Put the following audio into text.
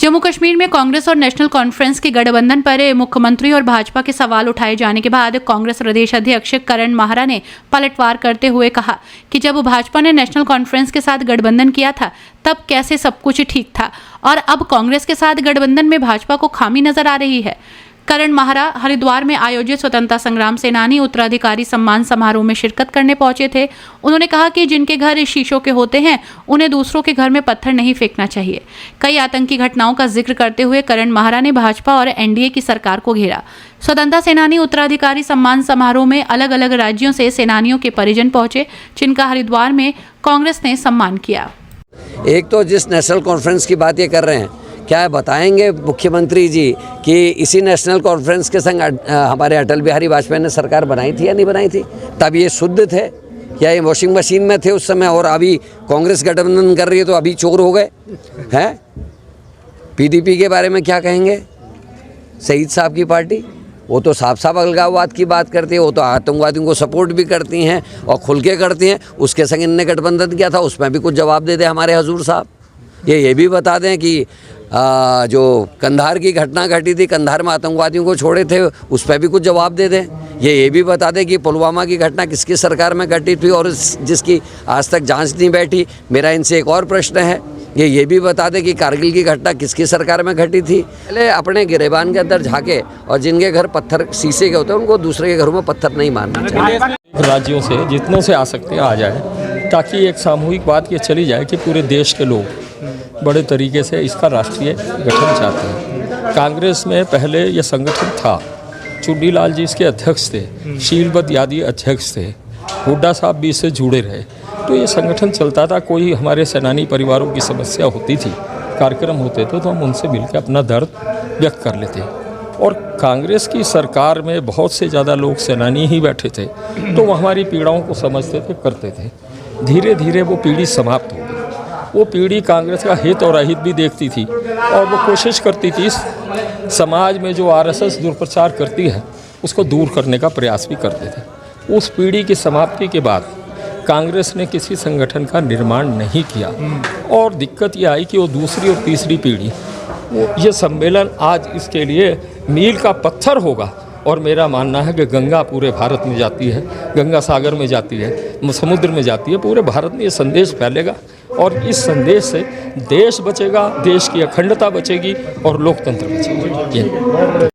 जम्मू कश्मीर में कांग्रेस और national conference के गठबंधन पर मुख्यमंत्री और भाजपा के सवाल उठाए जाने के बाद कांग्रेस प्रदेश अध्यक्ष करण माहरा ने पलटवार करते हुए कहा कि जब भाजपा ने नेशनल कॉन्फ्रेंस के साथ गठबंधन किया था तब कैसे सब कुछ ठीक था और अब कांग्रेस के साथ गठबंधन में भाजपा को खामी नजर आ रही है। करण माहरा हरिद्वार में आयोजित स्वतंत्रता संग्राम सेनानी उत्तराधिकारी सम्मान समारोह में शिरकत करने पहुंचे थे। उन्होंने कहा कि जिनके घर शीशों के होते हैं उन्हें दूसरों के घर में पत्थर नहीं फेंकना चाहिए। कई आतंकी घटनाओं का जिक्र करते हुए करण माहरा ने भाजपा और एनडीए की सरकार को घेरा। स्वतंत्रता सेनानी उत्तराधिकारी सम्मान समारोह में अलग अलग राज्यों से सेनानियों के परिजन पहुंचे, जिनका हरिद्वार में कांग्रेस ने सम्मान किया। एक तो जिस नेशनल कॉन्फ्रेंस की बात ये कर रहे हैं, क्या बताएंगे मुख्यमंत्री जी कि इसी नेशनल कॉन्फ्रेंस के संग हमारे अटल बिहारी वाजपेयी ने सरकार बनाई थी या नहीं बनाई थी? तब ये शुद्ध थे या ये वॉशिंग मशीन में थे उस समय, और अभी कांग्रेस गठबंधन कर रही है तो अभी चोर हो गए हैं? पीडीपी के बारे में क्या कहेंगे? शहीद साहब की पार्टी, वो तो साफ साफ अलगाववाद की बात करती है, वो तो आतंकवादियों को सपोर्ट भी करती हैं और खुल के करती हैं। उसके संग इनने गठबंधन किया था, उसमें भी कुछ जवाब दे दें हमारे हजूर साहब। ये भी बता दें कि जो कंधार की घटना घटी थी, कंधार में आतंकवादियों को छोड़े थे, उस पर भी कुछ जवाब दे दें। ये भी बता दें कि पुलवामा की घटना किसकी सरकार में घटी थी और जिसकी आज तक जांच नहीं बैठी। मेरा इनसे एक और प्रश्न है, ये भी बता दें कि कारगिल की घटना किसकी सरकार में घटी थी। पहले अपने गिरेबान के अंदर झाँके और जिनके घर पत्थर शीशे के होते हैं उनको दूसरे के घरों में पत्थर नहीं मारना चाहिए। राज्यों से जितनों से आ सकते आ जाए, ताकि एक सामूहिक बात ये चली जाए कि पूरे देश के लोग बड़े तरीके से इसका राष्ट्रीय गठन चाहते हैं। कांग्रेस में पहले ये संगठन था, चुन्नीलाल जी इसके अध्यक्ष थे, शीलवत यादव अध्यक्ष थे, हुड्डा साहब भी इससे जुड़े रहे, तो ये संगठन चलता था। कोई हमारे सेनानी परिवारों की समस्या होती थी, कार्यक्रम होते थे, तो हम उनसे मिलकर अपना दर्द व्यक्त कर लेते। और कांग्रेस की सरकार में बहुत से ज़्यादा लोग सेनानी ही बैठे थे, तो वो हमारी पीड़ाओं को समझते थे, करते थे। धीरे धीरे वो पीढ़ी समाप्त हो गई। वो पीढ़ी कांग्रेस का हित और अहित भी देखती थी और वो कोशिश करती थी समाज में जो आरएसएस दुष्प्रचार करती है उसको दूर करने का प्रयास भी करते थे। उस पीढ़ी की समाप्ति के बाद कांग्रेस ने किसी संगठन का निर्माण नहीं किया और दिक्कत ये आई कि वो दूसरी और तीसरी पीढ़ी, ये सम्मेलन आज इसके लिए मील का पत्थर होगा। और मेरा मानना है कि गंगा पूरे भारत में जाती है, गंगा सागर में जाती है, समुद्र में जाती है, पूरे भारत में ये संदेश फैलेगा और इस संदेश से देश बचेगा, देश की अखंडता बचेगी और लोकतंत्र बचेगा।